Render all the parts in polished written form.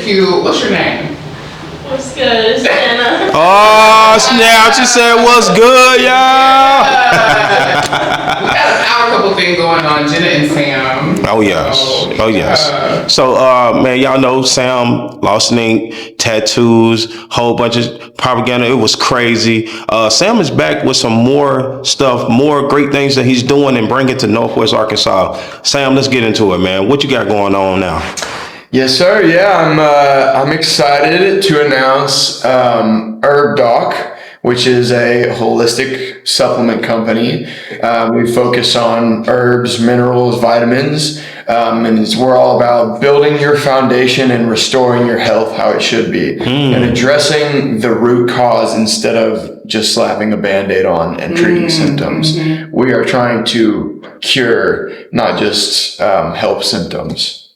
cute. What's your name? What's good? It's Jenna. Oh, snap. She said, what's good, y'all? We got a power couple thing going on, Jenna and Sam. Oh, yes. So, man, y'all know Sam, Lost Ink, tattoos, whole bunch of propaganda. It was crazy. Sam is back with some more stuff, more great things that he's doing and bringing to Northwest Arkansas. Sam, let's get into it, man. What you got going on now? Yes, sir. Yeah, I'm excited to announce Herb Doc, which is a holistic supplement company. We focus on herbs, minerals, vitamins, and we're all about building your foundation and restoring your health how it should be, and addressing the root cause instead of just slapping a Band-Aid on and treating symptoms. We are trying to cure, not just help symptoms.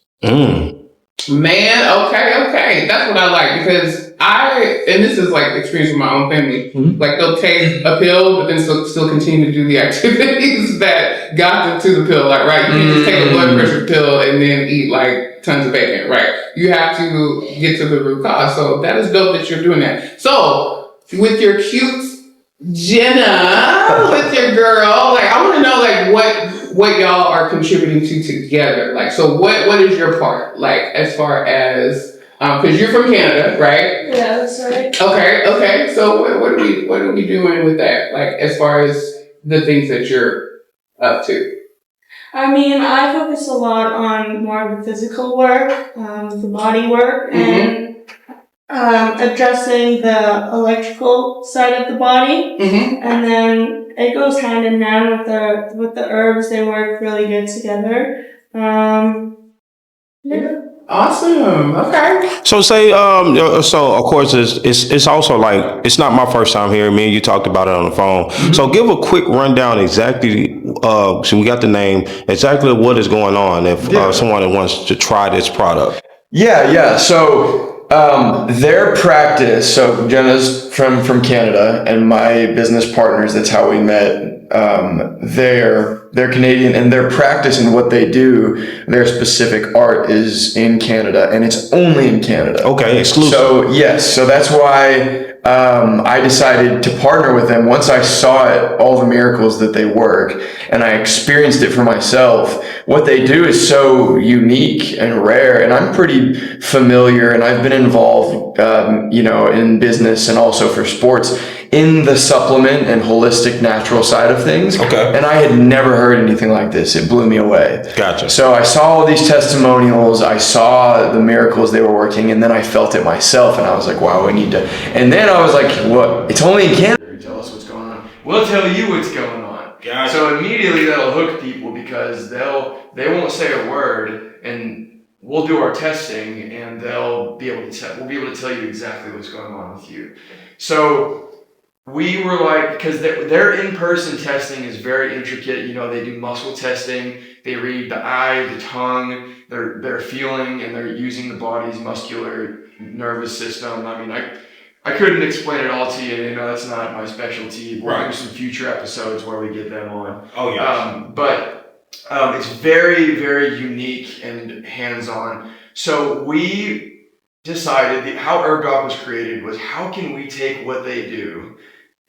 Man, okay. That's what I like because and this is like experience with my own family. Like they'll take a pill, but then still continue to do the activities that got them to the pill. Like, right, you can't just take a blood pressure pill and then eat like tons of bacon, right? You have to get to the root cause. So that is dope that you're doing that. So with your cute Jenna, with your girl, like I want to know like what y'all are contributing to together. Like, so what is your part? Like, as far as, cause you're from Canada, right? Yeah, that's right. Okay. So what are we doing with that? Like, as far as the things that you're up to? I mean, I focus a lot on more of the physical work, the body work, and addressing the electrical side of the body. And then it goes hand in hand with the herbs. They work really good together. Yeah. Awesome. Okay. So say, so of course it's also like, it's not my first time here. Me and you talked about it on the phone. So give a quick rundown exactly, so we got the name, exactly what is going on if someone wants to try this product. Yeah. So their practice, so Jenna's from Canada and my business partners, that's how we met. They're Canadian, and their practice and what they do, their specific art is in Canada, and it's only in Canada. Okay, exclusive. So yes, so that's why I decided to partner with them once I saw it, all the miracles that they work, and I experienced it for myself. What they do is so unique and rare, and I'm pretty familiar, and I've been involved, in business and also for sports in the supplement and holistic natural side of things. Okay. And I had never heard anything like this. It blew me away. Gotcha. So I saw all these testimonials, I saw the miracles they were working, and then I felt it myself, and I was like, wow, we need to. And then I was like, what? It's only in Canada. Tell us what's going on. We'll tell you what's going on. Gotcha. So immediately that'll hook people because they won't say a word, and we'll do our testing, and we'll be able to tell you exactly what's going on with you. So we were like, because their in-person testing is very intricate. They do muscle testing. They read the eye, the tongue. They're feeling, and they're using the body's muscular nervous system. I mean, I couldn't explain it all to you. That's not my specialty. We'll do some future episodes where we get them on. Oh yeah. But it's very, very unique and hands-on. So we decided how Herb Doc was created was, how can we take what they do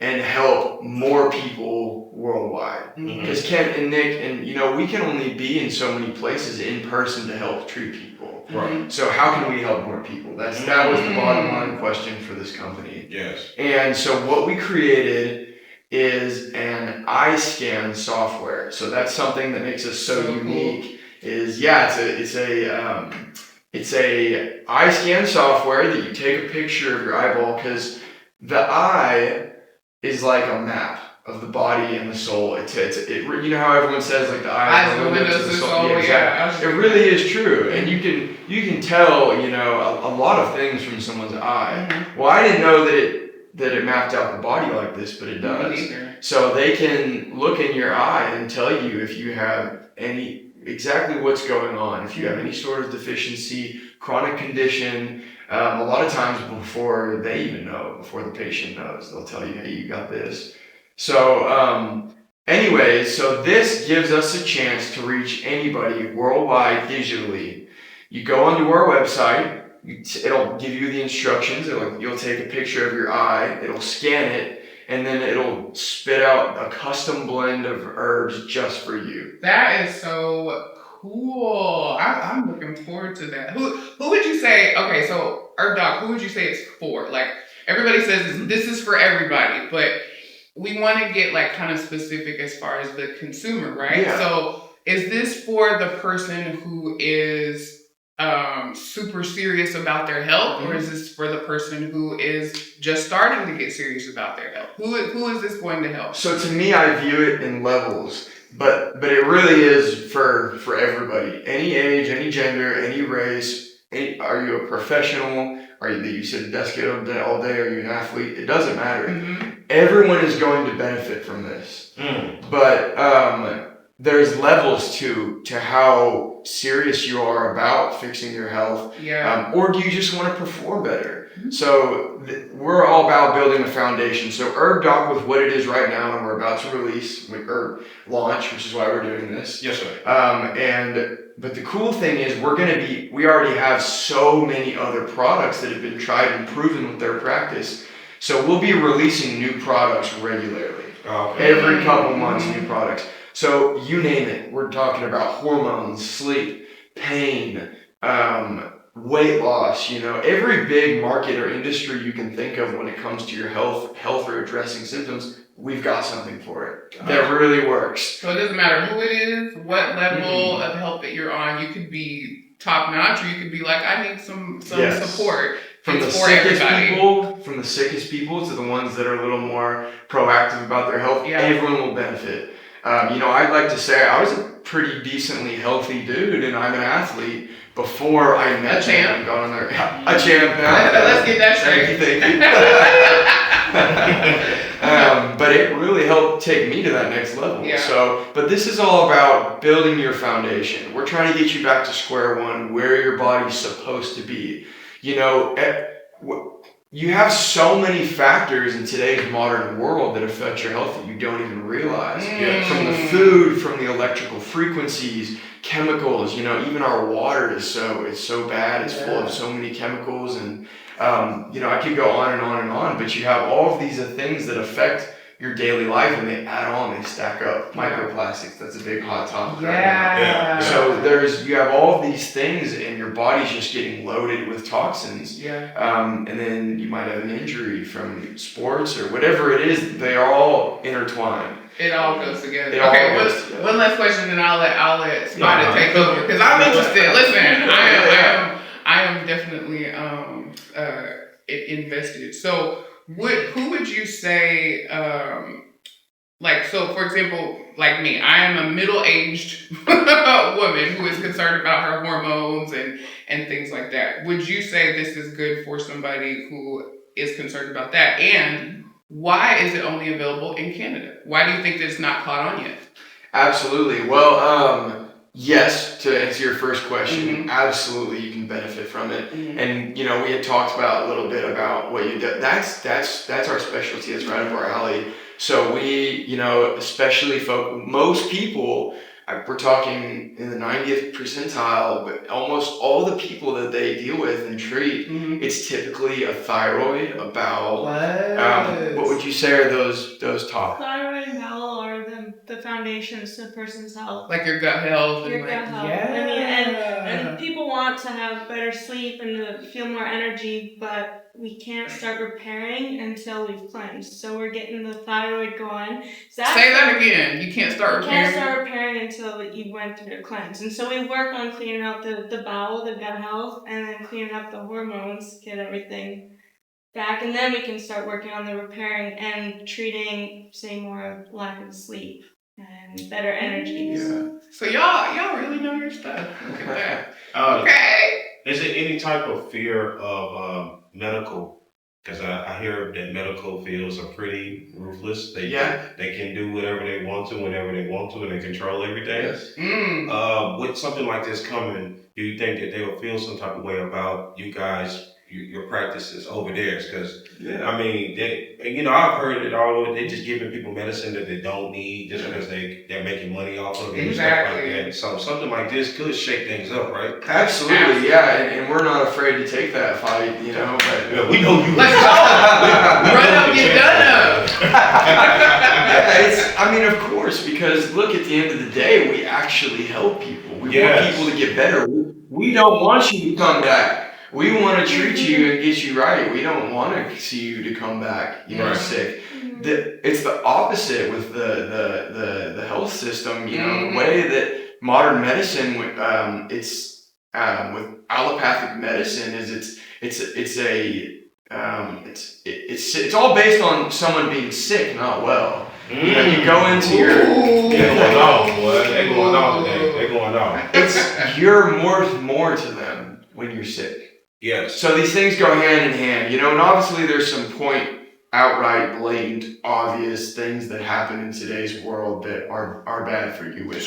and help more people worldwide? Because Ken and Nick and we can only be in so many places in person to help treat people. Right. So how can we help more people? That was the bottom line question for this company. Yes. And so what we created is an eye scan software. So that's something that makes us so unique. It's a eye scan software that you take a picture of your eyeball, because the eye is like a map of the body and the soul. You know how everyone says like the eyes are the windows to the soul. Yeah, exactly. It really is true, and you can tell a lot of things from someone's eye. Well, I didn't know that it mapped out the body like this, but it does. So they can look in your eye and tell you if you have exactly what's going on, if you have any sort of deficiency, chronic condition. A lot of times before they even know, before the patient knows, they'll tell you, hey, you got this. So anyways, so this gives us a chance to reach anybody worldwide digitally. You go onto our website, It'll give you the instructions. You'll take a picture of your eye. It'll scan it, and then it'll spit out a custom blend of herbs just for you. That is so cool. I'm looking forward to that. Who would you say? Okay, so Herb Doc, who would you say it's for? Like everybody says this is for everybody, but we want to get like kind of specific as far as the consumer, right? Yeah. So is this for the person who is super serious about their health, or is this for the person who is just starting to get serious about their health? Who is this going to help? So to me, I view it in levels, but it really is for everybody, any age, any gender, any race. Are you a professional? Are you sit at a desk all day? Are you an athlete? It doesn't matter. Mm-hmm. Everyone is going to benefit from this, but there's levels to how serious you are about fixing your health. Yeah. Or do you just want to perform better? Mm-hmm. So we're all about building a foundation. So Herb Doc, with what it is right now, and we're about to release or launch, which is why we're doing this. Yes, sir. But the cool thing is we already have so many other products that have been tried and proven with their practice. So we'll be releasing new products regularly. Okay. Every couple months, new products. So you name it. We're talking about hormones, sleep, pain, weight loss, every big market or industry you can think of when it comes to your health or addressing symptoms, we've got something for it that really works. So it doesn't matter who it is, what level of health that you're on. You could be top notch, or you could be like, I need some support. From the sickest people to the ones that are a little more proactive about their health, everyone will benefit. I'd like to say I was a pretty decently healthy dude, and I'm an athlete before I met him and got on there. A champ now. Let's get that straight. Thank you. But it really helped take me to that next level. Yeah. So, but this is all about building your foundation. We're trying to get you back to square one, where your body's supposed to be. You have so many factors in today's modern world that affect your health that you don't even realize. From the food, from the electrical frequencies, chemicals. Even our water is so bad. It's full of so many chemicals, and I could go on and on and on. But you have all of these things that affect your daily life, and they add on, they stack up. Microplastics, that's a big hot topic right now. Yeah. So you have all of these things, and your body's just getting loaded with toxins. And then you might have an injury from sports or whatever it is. They are all intertwined. It all goes together. Okay, one last question, and I'll let SPIDA take over, because I'm interested. Listen, I am definitely invested. So who would you say, so for example, like me, I am a middle-aged woman who is concerned about her hormones and things like that. Would you say this is good for somebody who is concerned about that? And why is it only available in Canada? Why do you think that it's not caught on yet? Absolutely. Well, yes, to answer your first question, absolutely you can benefit from it. And we had talked about a little bit about what you do. That's our specialty. That's right up our alley. So we, especially most people, we're talking in the 90th percentile, but almost all the people that they deal with and treat, it's typically a thyroid, a bowel. What would you say are those top? Thyroid and bowel are the foundations to a person's health. Like your gut health. Your gut health. And people want to have better sleep and to feel more energy, but we can't start repairing until we've cleansed. So we're getting the thyroid going. Say that again. You can't start repairing. You can't start repairing until you went through a cleanse. And so we work on cleaning out the bowel, the gut health, and then cleaning up the hormones, get everything back. And then we can start working on the repairing and treating, say, more lack of sleep and better energy. Yeah. So y'all really know your stuff. Look at that. Okay. Is there any type of fear of medical? Because I hear that medical fields are pretty ruthless. They can do whatever they want to, whenever they want to, and they control everything. Yes. With something like this coming, do you think that they will feel some type of way about you guys your practices over theirs, because I mean, I've heard it all over. They just giving people medicine that they don't need just because they're making money off of it and stuff like that. So something like this could shake things up, right? Absolutely, yeah, and we're not afraid to take that fight, But yeah, we know you. Let's go. Run up, get done up. I mean, of course, because look, at the end of the day, we actually help people. We want people to get better. We don't want you to come back. We want to treat you and get you right. We don't want to see you to come back, sick. It's the opposite with the health system. The way that modern medicine, with allopathic medicine, is it's all based on someone being sick, not well. You go into your they're going on, boy. They're going on today. They're going on. You're more to them when you're sick. Yes. So these things go hand in hand, and obviously there's some outright, blatant, obvious things that happen in today's world that are bad for you with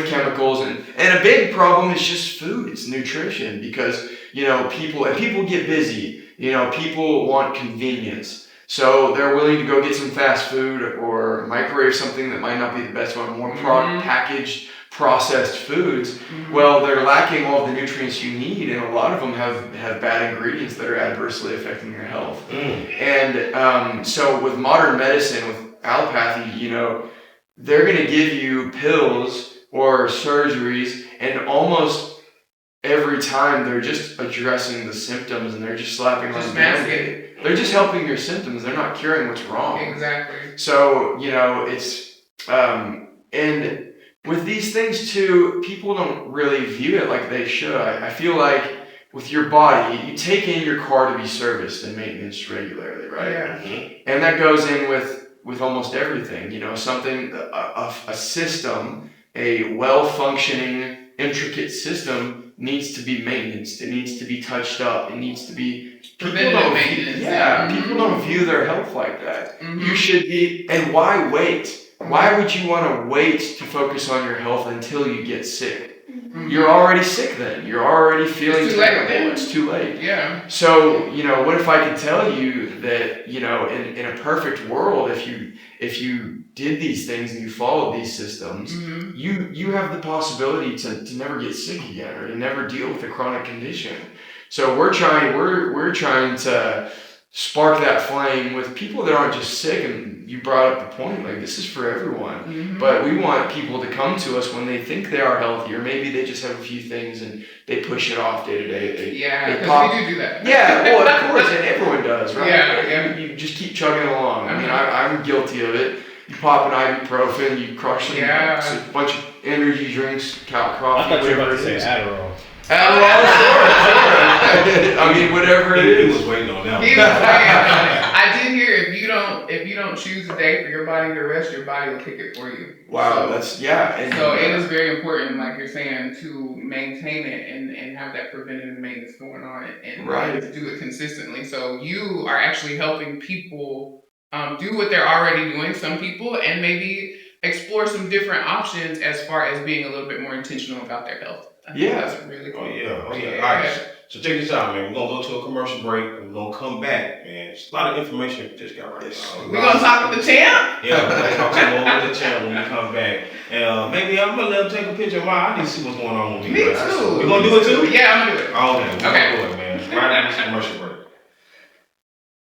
chemicals, and a big problem is just food. It's nutrition, because people get busy. People want convenience. So they're willing to go get some fast food or microwave something that might not be the best one, more packaged, processed foods. Well, they're lacking all of the nutrients you need, and a lot of them have bad ingredients that are adversely affecting your health. And so with modern medicine, with allopathy, they're going to give you pills or surgeries, and almost every time they're just addressing the symptoms, and they're just slapping on the Band-Aid. They're just helping your symptoms. They're not curing what's wrong. Exactly. So, it's, and with these things too, people don't really view it like they should. I feel like with your body, you take in your car to be serviced and maintenance regularly, right? Yeah. And that goes in with almost everything, something, a system, a well-functioning, intricate system needs to be maintained. It needs to be touched up. It needs to be preventative maintenance. People don't view their health like that. You should be, and why wait? Why would you want to wait to focus on your health until you get sick? You're already sick then. You're already feeling terrible. It's too late. Yeah. So, what if I could tell you that, in a perfect world, if you did these things and you followed these systems, you have the possibility to never get sick again, or to never deal with a chronic condition. So we're trying to spark that flame with people that aren't just sick. And you brought up the point, like, this is for everyone. But we want people to come to us when they think they are healthy, or maybe they just have a few things and they push it off day to day. Because we do that. Yeah, well, of course, and everyone does, right? Yeah. You just keep chugging along. I mean, I'm guilty of it. You pop an ibuprofen, you crush a bunch of energy drinks, coffee, whatever it is. Adderall. I mean, whatever it is. He was waiting on that. He was waiting on it. I did hear if you don't choose a day for your body to rest, your body will kick it for you. Wow, so it is very important, like you're saying, to maintain it and have that preventative maintenance going on and do it consistently. So you are actually helping people do what they're already doing, some people, and maybe explore some different options as far as being a little bit more intentional about their health. That's really cool. Oh yeah. All right. So check this out, man. We're gonna go to a commercial break and we're gonna come back, man. It's a lot of information we just got right now. We're gonna talk with the champ? Yeah, we're gonna talk more with the champ when we come back. And maybe I'm gonna let him take a picture of mine. I need to see what's going on with me. Me too. We're gonna do it too? Yeah, I'm gonna do it. Okay. We're gonna do it, man. Right after this commercial break.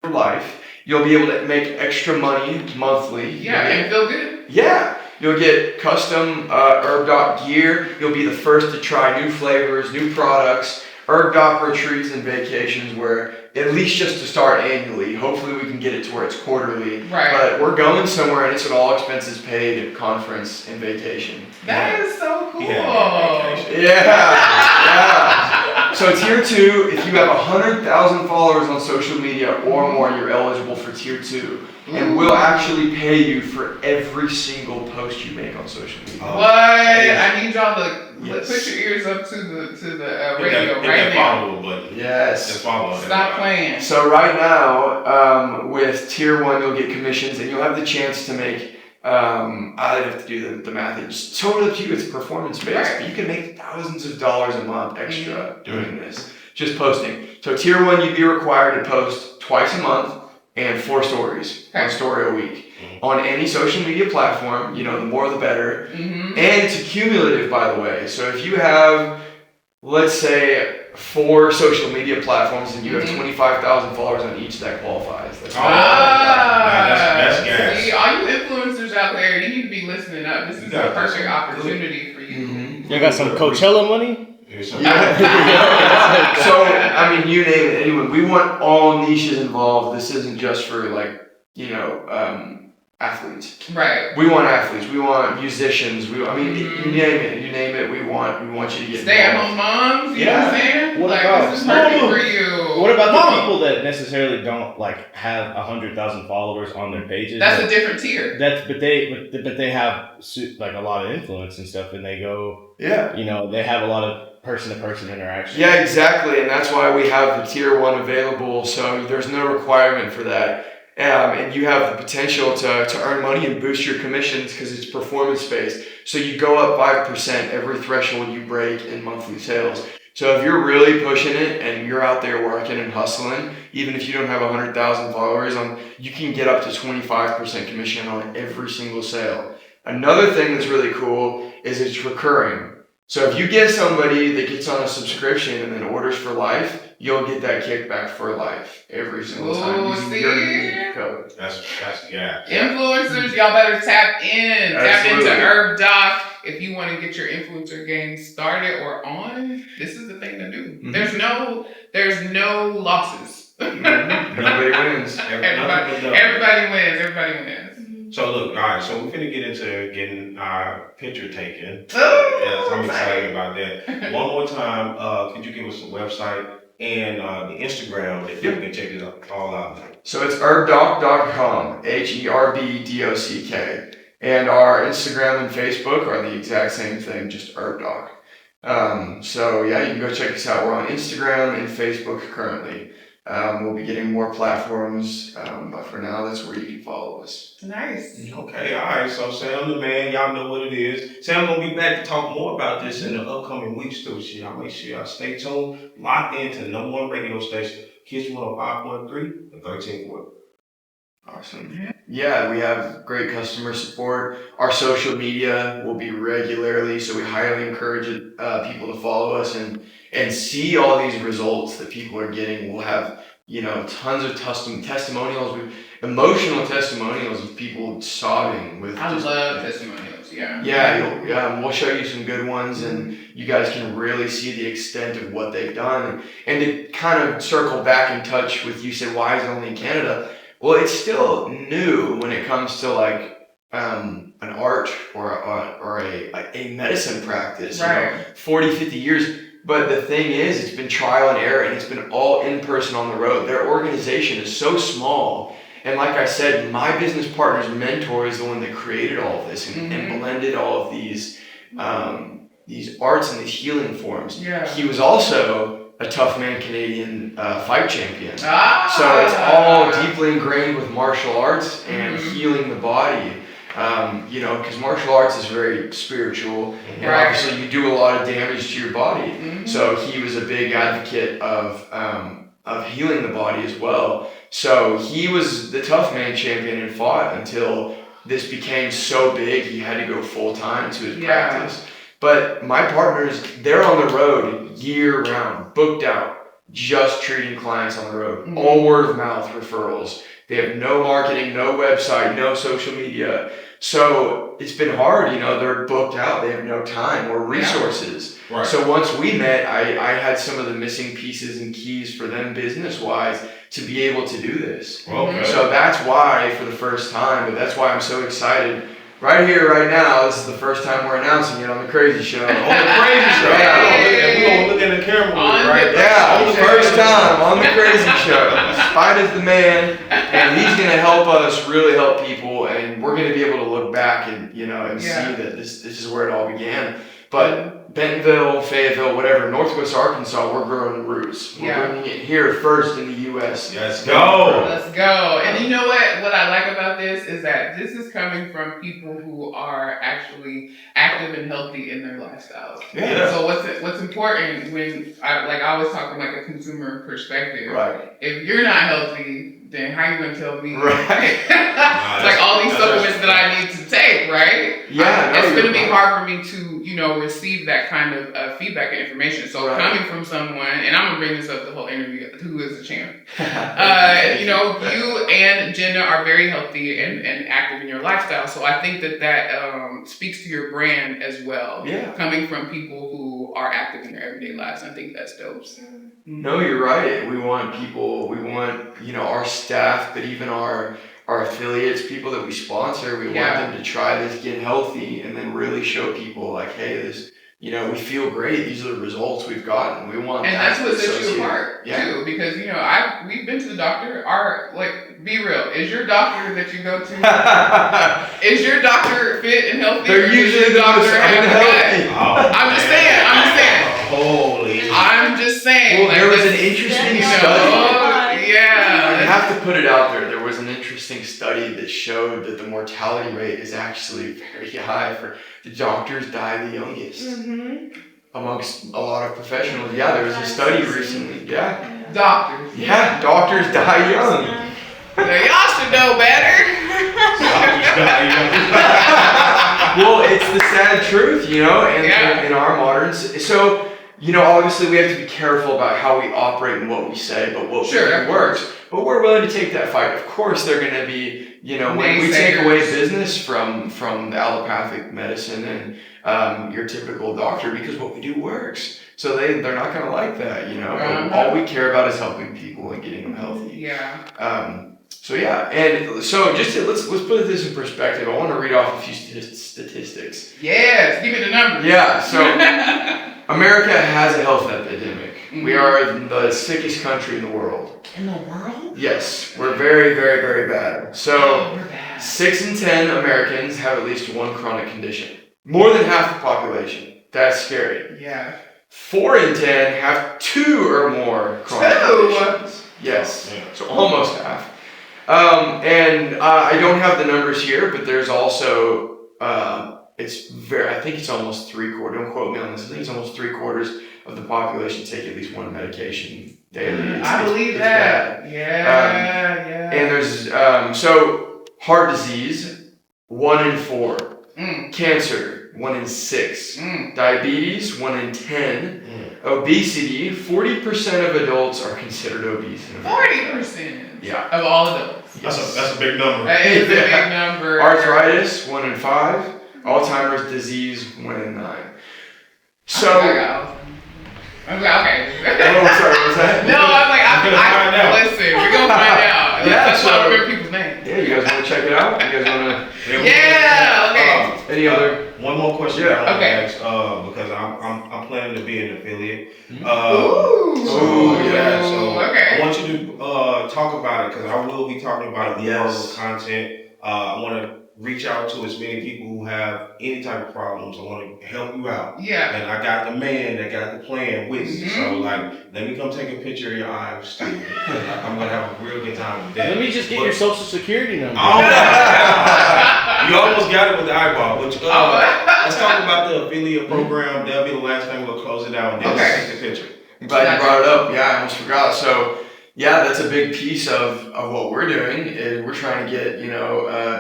For life, you'll be able to make extra money monthly. Yeah, and feel good. Yeah. You'll get custom Herb Doc gear. You'll be the first to try new flavors, new products, Herb Doc retreats and vacations where, at least just to start annually, hopefully we can get it to where it's quarterly. Right. But we're going somewhere and it's an all expenses paid conference and vacation. That is so cool. Yeah. So tier 2, if you have 100,000 followers on social media or more, you're eligible for tier 2. And we'll actually pay you for every single post you make on social media. What? I need y'all to put your ears up to the radio right now. Follow button. Yes. Just follow. Stop playing. So right now, with tier 1, you'll get commissions, and you'll have the chance to make. I'd have to do the math. It's totally up to you. It's performance based. But you can make thousands of dollars a month extra doing this. Just posting. So tier 1, you'd be required to post twice a month and 4 stories, one story a week. On any social media platform, the more the better. And it's cumulative, by the way. So if you have, let's say, 4 social media platforms and you have 25,000 followers on each, that qualifies. That's gas. See, all you influencers out there, you need to be listening up. This is a perfect opportunity for you. You got some Coachella money? Yeah. So, I mean, you name it, anyone. We want all niches involved. This isn't just for athletes. Right. We want athletes. We want musicians. You name it. We want you to get stay-at-home moms. You know what I'm saying? What about this is perfect for you? What about the people that necessarily don't have 100,000 followers on their pages? That's a different tier. But they have a lot of influence and stuff, and they go. Yeah. They have a lot of person-to-person interaction. Yeah, exactly, and that's why we have the tier 1 available. So there's no requirement for that. And you have the potential to earn money and boost your commissions because it's performance-based. So you go up 5% every threshold you break in monthly sales. So if you're really pushing it and you're out there working and hustling, even if you don't have 100,000 followers, you can get up to 25% commission on every single sale. Another thing that's really cool is it's recurring. So if you get somebody that gets on a subscription and then orders for life, you'll get that kickback for life every single time using your unique code. That's yeah. Influencers, y'all better tap in. Absolutely. Tap into Herb Doc if you want to get your influencer game started or on. This is the thing to do. There's no losses. Nobody wins. Everybody wins. So look, all right. So we're finna get into getting our picture taken. Oh, yes, I'm excited about that. One more time, could you give us the website and the Instagram if you can check it all out? So it's herbdoc.com, HERBDOCK, and our Instagram and Facebook are the exact same thing, just herbdoc. So yeah, you can go check us out. We're on Instagram and Facebook currently. We'll be getting more platforms, but for now, that's where you can follow us. Nice. Okay, all right. So Sam the man, y'all know what it is. Sam gonna be back to talk more about this in the upcoming weeks, too. So y'all make sure y'all stay tuned, locked into the #1 radio station, Kids 105.3 and 13.4. Awesome. Yeah, we have great customer support. Our social media will be regularly, so we highly encourage people to follow us and see all these results that people are getting. We'll have tons of testimonials, emotional testimonials of people sobbing with. I love testimonials. Yeah. Yeah, we'll show you some good ones, and you guys can really see the extent of what they've done. And to kind of circle back and touch with you said, why is it only in Canada? Well, it's still new when it comes to an art or a medicine practice. Right. 40, 50 years. But the thing is, it's been trial and error, and it's been all in person on the road. Their organization is so small. And like I said, my business partner's mentor is the one that created all of this and blended all of these arts and these healing forms. Yeah. He was also a tough man Canadian fight champion. So it's all deeply ingrained with martial arts and healing the body. Because martial arts is very spiritual, and obviously you do a lot of damage to your body. So he was a big advocate of healing the body as well. So he was the tough man champion and fought until this became so big he had to go full time to his practice. But my partners, they're on the road year round, booked out, just treating clients on the road, all word of mouth referrals. They have no marketing, no website, no social media. So it's been hard, they're booked out. They have no time or resources. Yeah. Right. So once we met, I had some of the missing pieces and keys for them business-wise to be able to do this. Okay. So that's why for the first time, but that's why I'm so excited. Right here, right now, this is the first time we're announcing it on the Crazy Show. On the Crazy Show. Yeah. We're going to look at the camera right? Yeah, the first time on the Crazy Show. SPIDA's the man, and he's going to help us really help people, and we're going to be able to look back and see that this is where it all began. But Bentonville, Fayetteville, whatever, Northwest Arkansas, we're growing roots. We're Yeah. bringing it here first in the U.S. Let's go. Let's go. And you know what? What I like about this is that this is coming from people who are actually active and healthy in their lifestyles. Yeah. So what's important when I always talk from like a consumer perspective. Right. If you're not healthy, then how you gonna tell me? Right. Like all these supplements that I need to take, right? Yeah, It's no, gonna be you're hard for me to, receive that kind of feedback and information. So Right. coming from someone, and I'm gonna bring this up the whole interview, who is a champ. You and Jenna are very healthy and active in your lifestyle. So I think that speaks to your brand as well. Yeah. Coming from people who are active in their everyday lives. I think that's dope. No, you're right. We want people, our staff, but even our affiliates, people that we sponsor, we want them to try this, get healthy, and then really show people like, hey, this, we feel great. These are the results we've gotten. We want and that that's what to sets you associate. apart Yeah. too, because we've been to the doctor. Be real. Is your doctor that you go to? Is your doctor fit and healthy? They're or does usually your the doctor most have a unhealthy. gut? I'm just saying. Holy. I'm just saying. Well, there was an interesting study. I Yeah. have to put it out there. There was an interesting study that showed that the mortality rate is actually very high for the doctors die the youngest amongst a lot of professionals. Yeah, there was a study recently. Yeah. Doctors. Yeah, doctors die young. Now, y'all should know better. Well, it's the sad truth, and Yeah. in our moderns. So, obviously we have to be careful about how we operate and what we say, but what we do works. But we're willing to take that fight. Of course, they're going to be, when we take away business from the allopathic medicine and your typical doctor, because what we do works. So they're not going to like that, All we care about is helping people and getting them healthy. Yeah. So yeah, and so let's put this in perspective. I want to read off a few statistics. Yes. Give me the numbers. Yeah. So America has a health epidemic. We are the sickest country in the world. In the world? Yes, we're very, very, very bad. So We're bad. 6 in 10 Americans have at least one chronic condition. More than half the population. That's scary. Yeah. 4 in 10 have 2 or more chronic conditions. Yes. So almost half. And I don't have the numbers here, but there's also I think it's almost 3/4. Don't quote me on this. I think it's almost 3/4 of the population take at least one medication daily. I believe that. Bad. Yeah. And there's so heart disease, 1 in 4. Cancer, 1 in 6. Diabetes, 1 in 10. Obesity, 40% of adults are considered obese. 40%. Yeah. Of all adults. That's a big number. That is a big number. Arthritis, 1 in 5. Alzheimer's disease, 1 in 9. So. I'm like, okay. Oh, sorry, what was that? No, I'm like, find out. Listen, we're gonna find out. Yeah, That's why I so- remember people's names. Yeah, you guys want to check it out? You guys want to? Yeah. Okay. Any other? One more question Yeah, I want okay. to ask, because I'm planning to be an affiliate. Ooh, yeah, So okay. I want you to talk about it because I will be talking about it in Yes. personal content. I want to reach out to as many people who have any type of problems. I want to help you out. Yeah. And I got the man that got the plan with me. So let me come take a picture of your eyes too. I'm gonna have a real good time with that. Let me just get your social security number. Oh, you almost got it with the eyeball, but let's talk about the affiliate program. That'll be the last thing. We'll close it out and then Okay. take the picture. I'm glad you brought it up. Yeah, I almost forgot. So, yeah, that's a big piece of what we're doing. Is we're trying to get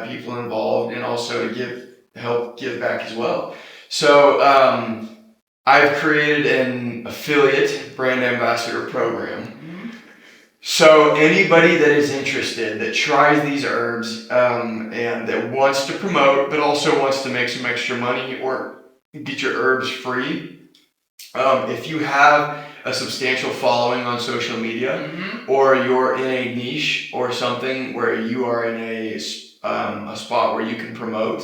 people involved and also to help give back as well. So, I've created an affiliate brand ambassador program. So anybody that is interested, that tries these herbs, and that wants to promote, but also wants to make some extra money or get your herbs free, if you have a substantial following on social media, or you're in a niche or something where you are in a spot where you can promote,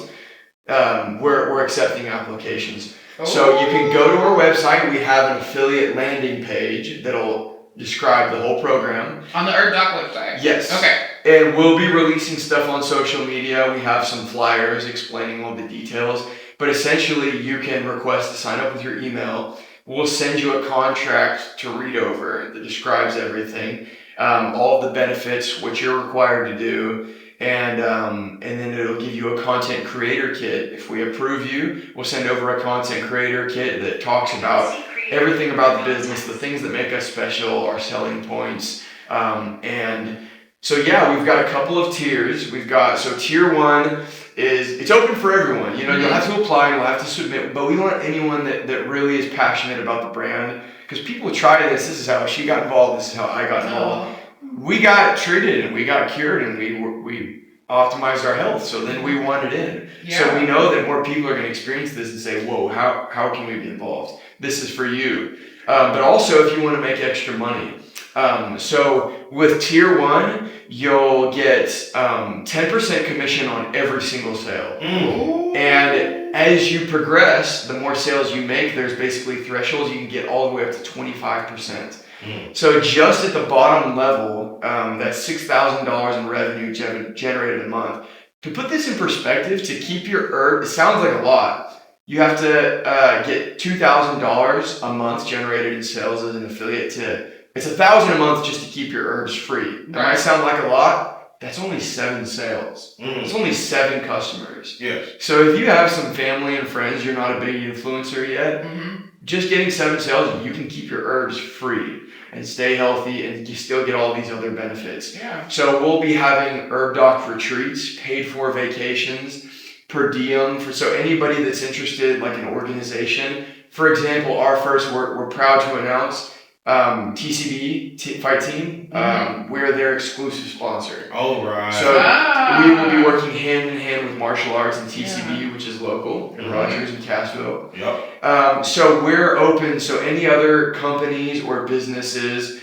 we're accepting applications. So you can go to our website. We have an affiliate landing page that'll describe the whole program. On the Herb Doc website. Yes. Okay. And we'll be releasing stuff on social media. We have some flyers explaining all the details. But essentially, you can request to sign up with your email. We'll send you a contract to read over that describes everything, all of the benefits, what you're required to do, and then it'll give you a content creator kit. If we approve you, we'll send over a content creator kit that talks about everything about the business, the things that make us special, our selling points, and so yeah, we've got a couple of tiers. So tier 1 it's open for everyone. You know, you'll have to apply, you'll have to submit, but we want anyone that really is passionate about the brand, because people try this. This is how she got involved. This is how I got involved. We got treated and we got cured and we optimized our health. So then we want it in. Yeah. So we know that more people are going to experience this and say, whoa, how can we be involved? This is for you. But also if you want to make extra money. So with tier 1, you'll get 10% commission on every single sale. And as you progress, the more sales you make, there's basically thresholds. You can get all the way up to 25%. So just at the bottom level, that's $6,000 in revenue generated a month. To put this in perspective, to keep your herb, it sounds like a lot. You have to get $2,000 a month generated in sales as an affiliate. It's $1,000 a month just to keep your herbs free. That might sound like a lot. That's only 7 sales. It's only 7 customers. Yes. So if you have some family and friends, you're not a big influencer yet, just getting 7 sales, you can keep your herbs free and stay healthy, and you still get all these other benefits. Yeah. So we'll be having Herb Doc retreats, paid for vacations, per diem so anybody that's interested, like an organization. For example, we're proud to announce TCB Fight Team. We're their exclusive sponsor. Oh, right. So we will be working hand in hand with Martial Arts and TCB, which is local in Rogers and Cassville. Yep. So we're open. So any other companies or businesses,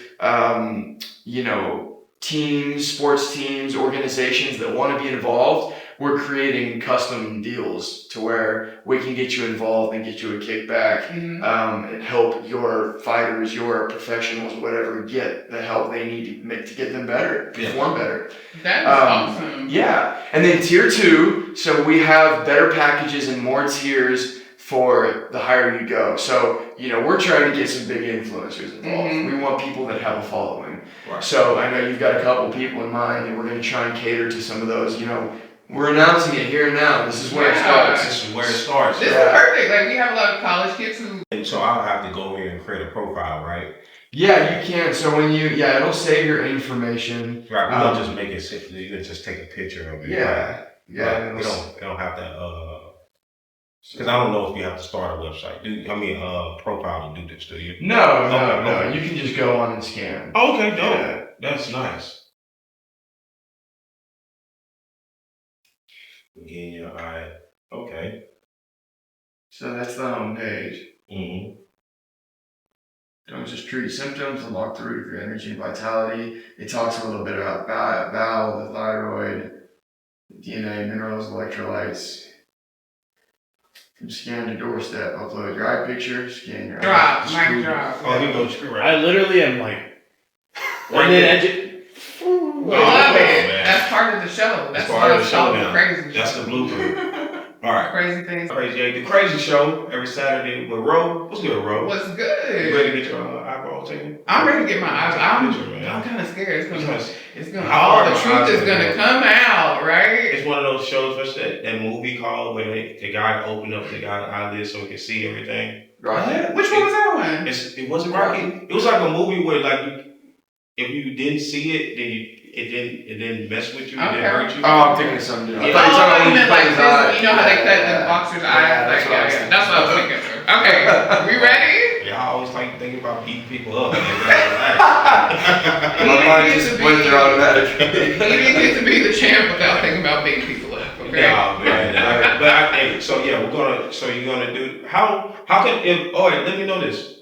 teams, sports teams, organizations that want to be involved, we're creating custom deals to where we can get you involved and get you a kickback, and help your fighters, your professionals, whatever, get the help they need to get them better, perform better. That is awesome. Yeah. And then tier 2, so we have better packages and more tiers for the higher you go. So, we're trying to get some big influencers involved. We want people that have a following. Right. So I know you've got a couple people in mind, and we're going to try and cater to some of those, We're announcing it here and now. This is where it starts. This is where it starts. This is perfect. Like, we have a lot of college kids who... And so I'll have to go in and create a profile, right? Yeah, you can. So when it'll save your information. Right, we don't just make it simple. You can just take a picture of it. Yeah. Right? Yeah. We don't have to, because I don't know if you have to start a website. Profile to do this, do you? No. You can just go on and scan. Okay, dope. Yeah. That's nice. Getting your eye. Okay. So that's the home page. Don't just treat symptoms, unlock the root of your energy and vitality. It talks a little bit about bowel, the thyroid, DNA, minerals, electrolytes. From scan to doorstep, upload your eye picture, scan your drop. Oh, here goes screw right. I literally am like, right there. We love it. That's part of the show. That's part of the show now. Crazy. That's the blueprint. All right. Crazy things. The crazy show every Saturday with Ro. What's good, Ro? What's good? You ready to get your eyeball taken? I'm ready to get my eyeball. I'm kind of scared. All the truth is gonna come out, right? It's one of those shows. What's that movie called where the guy opened up the guy's eyelids so he can see everything? Rocky. Which one was that one? It wasn't Rocky. It was like a movie where if you didn't see it, then it didn't mess with you. Okay. It didn't hurt you. Oh, I'm thinking of something different. You meant like this. You know how they cut the boxer's eyes? That's what I was thinking. Okay, we ready? Yeah, I always like thinking about beating people up. My mind just went through automatic. You didn't get to be the champ without thinking about beating people up. Okay. Yeah, man. You're gonna do how can let me know this.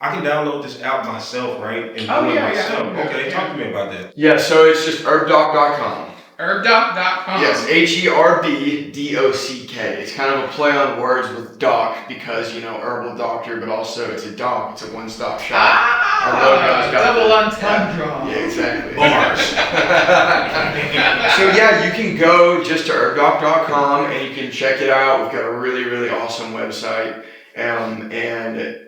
I can download this app myself, right? And do it myself. Yeah. Okay, talk to me about that. Yeah, so it's just herbdoc.com. Herbdoc.com. Yes, HERBDOCK. It's kind of a play on words with doc because, herbal doctor, but also it's a doc. It's a one-stop shop. Our logo's got double entendre. Yeah, exactly. Bars. So yeah, you can can go just to herbdoc.com and you can check it out. We've got a really, really awesome website. And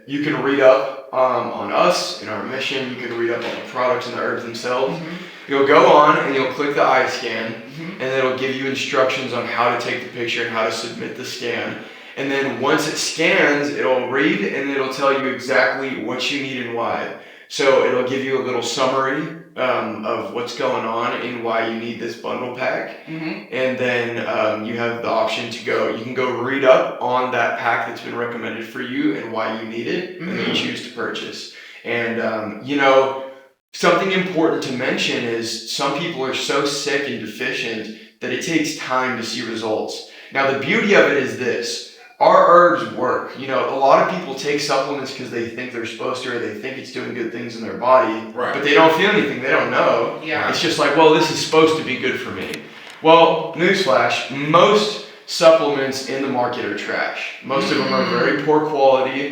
you can read up on us and our mission. You can read up on the products and the herbs themselves. You'll go on and you'll click the eye scan, and it'll give you instructions on how to take the picture and how to submit the scan. And then once it scans, it'll read and it'll tell you exactly what you need and why. So it'll give you a little summary of what's going on and why you need this bundle pack. And then you have the option to go, you can go read up on that pack that's been recommended for you and why you need it, and then you choose to purchase. And, you know, something important to mention is some people are so sick and deficient that it takes time to see results. Now, the beauty of it is this. Our herbs work. You know, a lot of people take supplements because they think they're supposed to, or they think it's doing good things in their body, but they don't feel anything. They don't know. It's just like, well, this is supposed to be good for me. Well, newsflash, most supplements in the market are trash. Most of them are very poor quality,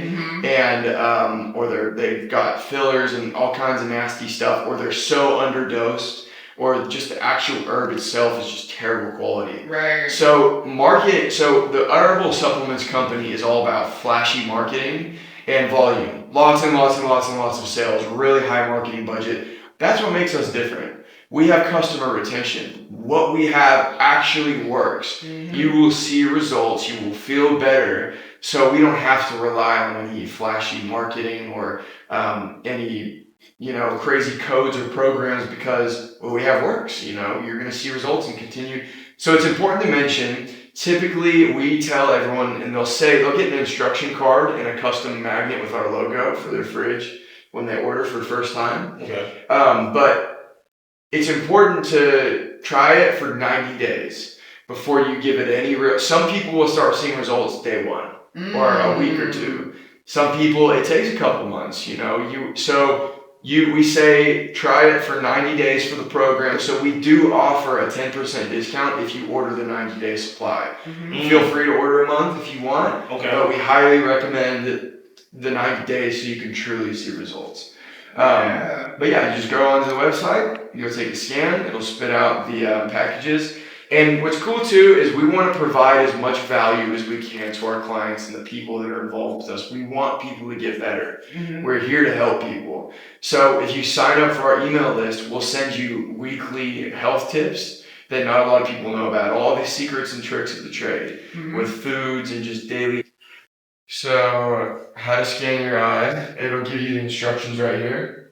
and or they've got fillers and all kinds of nasty stuff, or they're so underdosed, or just the actual herb itself is just terrible quality. So the herbal supplements company is all about flashy marketing and volume. Lots and lots and lots and lots of sales, really high marketing budget. That's what makes us different. We have customer retention. What we have actually works. You will see results. You will feel better. So we don't have to rely on any flashy marketing or any, you know, crazy codes or programs, because what we have works. You know, you're going to see results and continue. So it's important to mention, typically we tell everyone, and they'll get an instruction card and a custom magnet with our logo for their fridge when they order for the first time. But it's important to try it for 90 days before you give it any real. Some people will start seeing results day one or a week or two. Some people, it takes a couple months, you know. We say try it for 90 days for the program. So we do offer a 10% discount if you order the 90-day supply. Feel free to order a month if you want, but we highly recommend the 90 days so you can truly see results. But yeah, you just go onto the website, you go take a scan, it'll spit out the packages. And what's cool too is we want to provide as much value as we can to our clients and the people that are involved with us. We want people to get better. We're here to help people. So if you sign up for our email list, we'll send you weekly health tips that not a lot of people know about. All the secrets and tricks of the trade with foods and just daily. So how to scan your eye. It'll give you the instructions right here.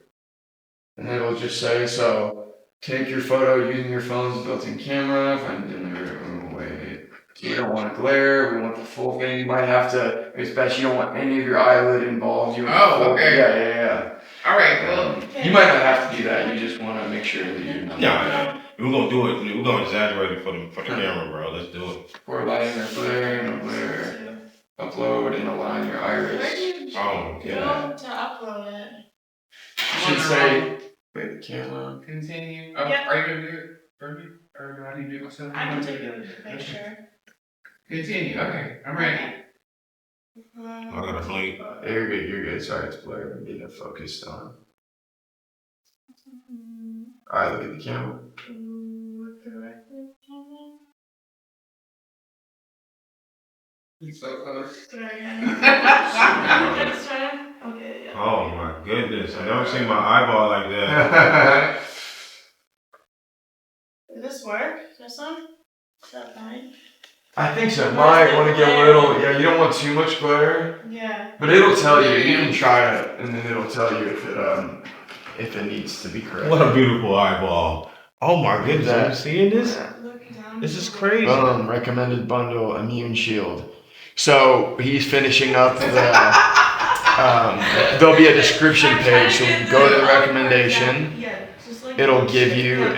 And it'll just say, so take your photo using your phone's built-in camera. Find it in the way. You don't want to glare. We want the full thing. You might have to, especially you don't want any of your eyelid involved. You want okay. Yeah. All right, well. You might not have to do that. You just want to make sure that you're not. Yeah. We're gonna do it. We're gonna exaggerate it for the camera, bro. Let's do it. Pour lighting or glare, no glare. Upload and align your iris. Where do you go to upload it? You should say, wait, the camera. Continue. Yep. Are you gonna do it for me? Or do I need to do it myself? I can take a picture. Continue. Okay, I'm ready. I gotta blink. You're good. Sorry, it's blurry. I'm getting it focused on. Alright, look at the camera. It's so close. Oh my goodness! I never seen my eyeball like that. Does this work? This one? Is that fine? I think so. Might want to get a little. Yeah, you don't want too much glare. Yeah. But it'll tell you. You can try it, and then it'll tell you if it needs to be corrected. What a beautiful eyeball! Oh my goodness! Are you seeing this? This is crazy. Recommended bundle Immune Shield. So he's finishing up the. There'll be a description page, so you go to the recommendation. It'll give you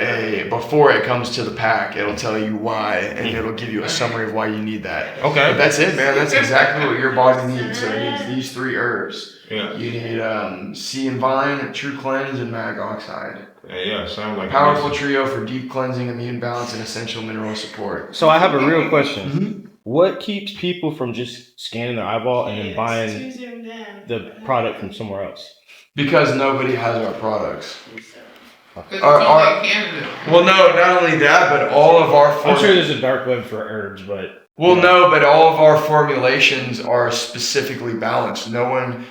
before it comes to the pack, it'll tell you why, and it'll give you a summary of why you need that. Okay. But that's it, man. That's exactly what your body needs. So it needs these 3 herbs. Yeah. You need sea and vine, true cleanse, and mag oxide. Yeah, sounds like Powerful trio for deep cleansing, immune balance, and essential mineral support. So I have a real question. What keeps people from just scanning their eyeball and then buying the product from somewhere else? Because nobody has our products. Because it's only Canada. Well, no, not only that, but all of our I'm sure there's a dark web for herbs, but no, but all of our formulations are specifically balanced. No one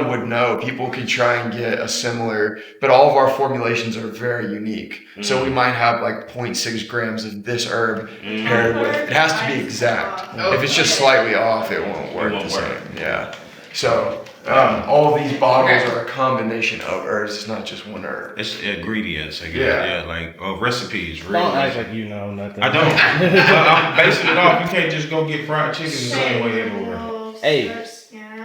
would know. People could try and get a similar, but all of our formulations are very unique. So we might have like 0.6 grams of this herb paired with. It has to be exact. If it's just slightly off, it won't work the same. Yeah. So all of these bottles are a combination of herbs. It's not just one herb. It's ingredients, I guess. Yeah. Like recipes. Really. don't act like you know nothing. I don't. I'm basing it off. You can't just go get fried chicken the same way everywhere. Hey,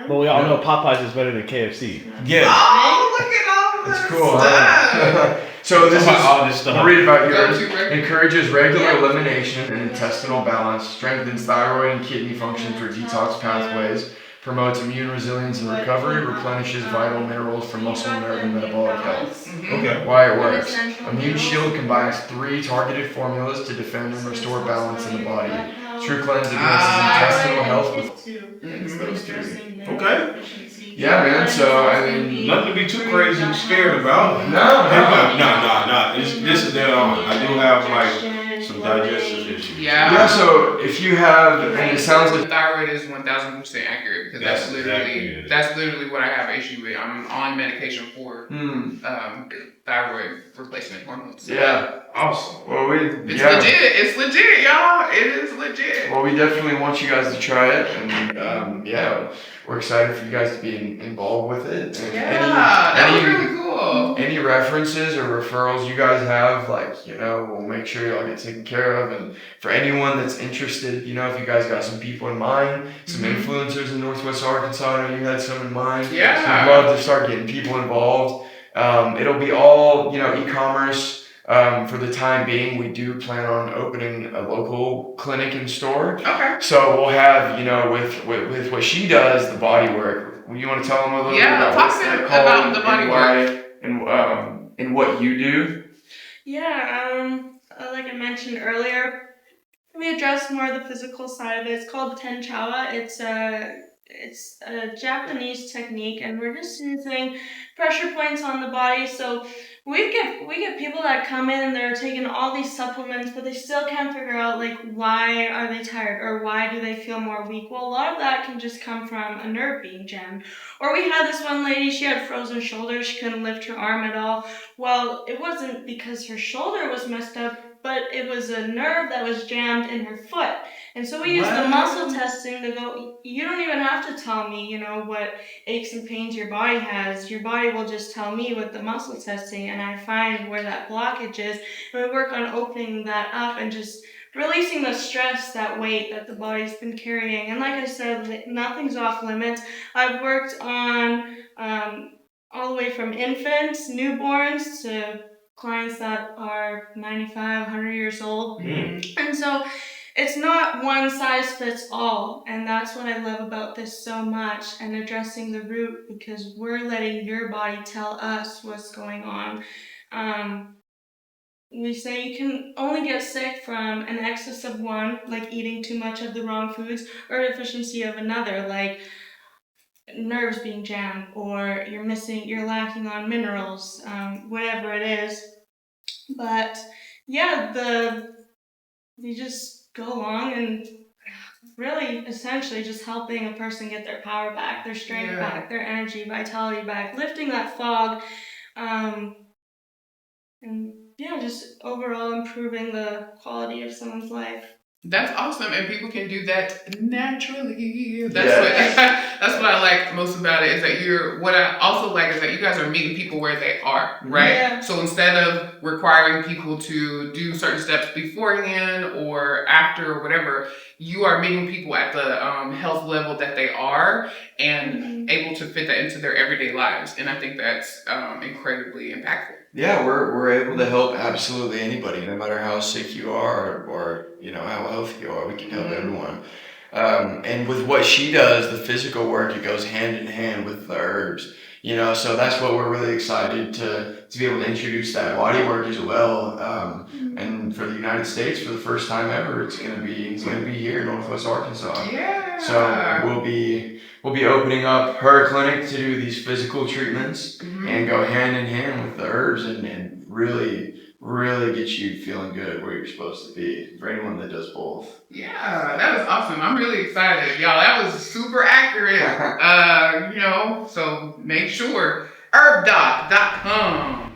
but we all know Popeyes is better than KFC. Yeah. Oh, look at all this That's cool. stuff. So this is all this stuff. I'll read about yours. Go to regular. Encourages regular elimination and intestinal balance, strengthens thyroid and kidney function through detox pathways, promotes immune resilience and recovery, replenishes vital minerals for muscle, nerve, and metabolic health. Okay. Why it works. Immune Shield combines 3 targeted formulas to defend and restore balance in the body. True Cleanse addresses intestinal health with those 3. Okay. Yeah, man. So I mean, Nothing to be too crazy and scared about. no. This is dead on. I do have like some digestive issues. Yeah. So if you have, and it sounds like Thyroid is 1000% accurate because That's that's literally exactly it. that's literally what I have issue with. I'm on medication for thyroid replacement hormones. yeah. Awesome. Well, It's legit. It's legit, y'all. It is legit. Well, we definitely want you guys to try it, and yeah, we're excited for you guys to be involved with it. And That was really cool. any references or referrals you guys have, like, we'll make sure y'all get taken care of. And for anyone that's interested, if you guys got some people in mind, some influencers in Northwest Arkansas, I know you had some in mind. Yeah. We'd love to start getting people involved. It'll be all, e-commerce. For the time being, we do plan on opening a local clinic and store. Okay. So we'll have, with what she does, the body work. You want to tell them a little bit about talk to them about the body work and what you do? Yeah, like I mentioned earlier, we address more of the physical side of it. It's called Tenchawa. It's a Japanese technique, and we're just using pressure points on the body. So we get people that come in and they're taking all these supplements, but they still can't figure out why are they tired or why do they feel more weak. Well, a lot of that can just come from a nerve being jammed. Or we had this one lady, she had frozen shoulders, she couldn't lift her arm at all. Well, it wasn't because her shoulder was messed up, but it was a nerve that was jammed in her foot. And so we used the muscle testing to go, you don't even have to tell me, what aches and pains your body has. Your body will just tell me with the muscle testing, and I find where that blockage is. And we work on opening that up and just releasing the stress, that weight that the body's been carrying. And like I said, nothing's off limits. I've worked on all the way from infants, newborns, to clients that are 95, 100 years old. And so it's not one size fits all, and that's what I love about this so much, and addressing the root, because we're letting your body tell us what's going on. We say you can only get sick from an excess of one, like eating too much of the wrong foods, or a deficiency of another, like nerves being jammed, or you're lacking on minerals, whatever it is. But yeah, you just go along and really essentially just helping a person get their power back, their strength back, their energy, vitality back, lifting that fog, and just overall improving the quality of someone's life. That's awesome, and people can do that naturally. That's what I like most about it. Is that what I also like is that you guys are meeting people where they are, right? Yeah. So instead of requiring people to do certain steps beforehand or after or whatever, you are meeting people at the health level that they are and able to fit that into their everyday lives. And I think that's incredibly impactful. Yeah, we're able to help absolutely anybody, no matter how sick you are or how healthy you are. We can help everyone. And with what she does, the physical work, it goes hand in hand with the herbs. So that's what we're really excited to be able to introduce that body work as well. And for the United States, for the first time ever, it's gonna be here in Northwest Arkansas. Yeah. So we'll be will be opening up her clinic to do these physical treatments and go hand in hand with the herbs and really get you feeling good where you're supposed to be for anyone that does both. Yeah, that was awesome. I'm really excited, y'all. That was super accurate. So make sure herbdoc.com.